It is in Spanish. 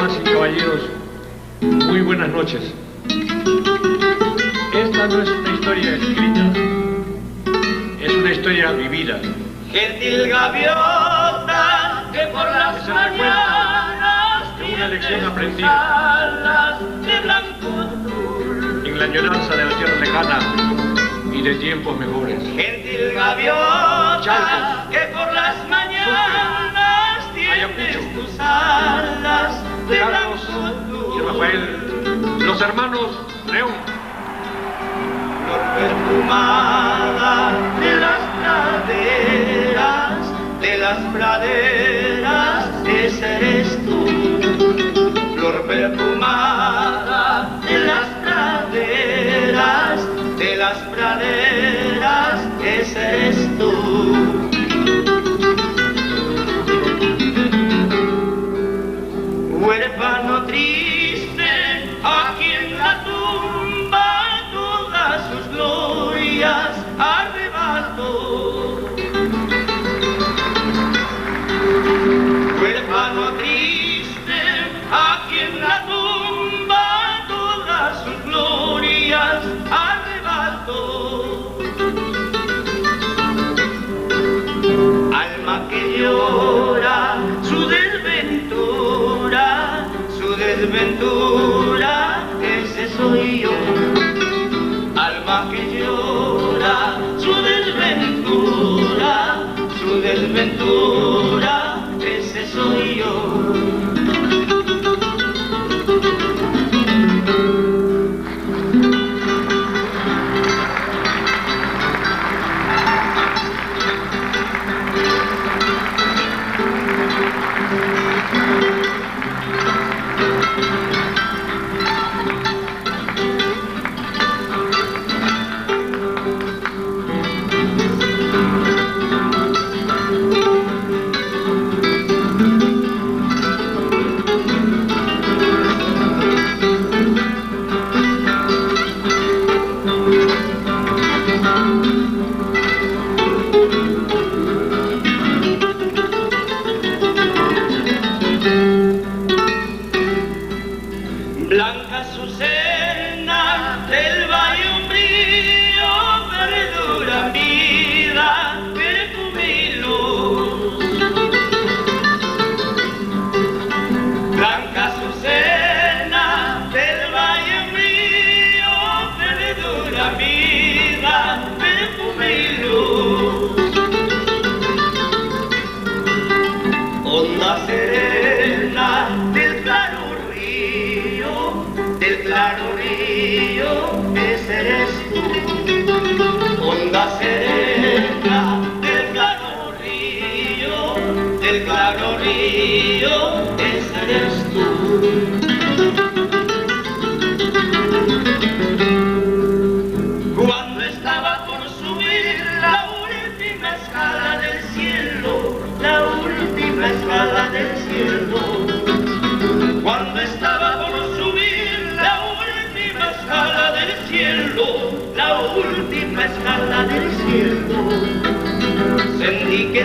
Damas y caballeros, muy buenas noches. Esta no es una historia escrita, es una historia vivida. Gentil gaviota que por las mañanas de una lección aprendida de blanco azul, en la añoranza de la tierra lejana y de tiempos mejores. Gentil gaviota Chalcos, que por las mañanas tienes tus alas de Carlos blanco azul. y Rafael, los hermanos León. Flor perfumada de las praderas, de las praderas, ese eres tú. Flor perfumada de las praderas, de las praderas, ese eres tú. Huérfano triste, aquí en la tumba todas sus glorias arrebato. Huérfano triste, aquí en la tumba todas sus glorias arrebato. Alma que llora su desventura, ese soy yo. Alma que llora su desventura, ese soy yo. Blanca azucena del valle umbrío, verdura vida, perfume y luz. Blanca azucena del valle umbrío, verdura vida, perfume y luz. Onda serena del claro río, ese eres tú. Onda serena del claro río, ese eres tú. Cuando estaba por subir la última escala del cielo, la última escala del cielo. Cuando estaba por subir la última escala del cielo, la última escala del cielo, sentí que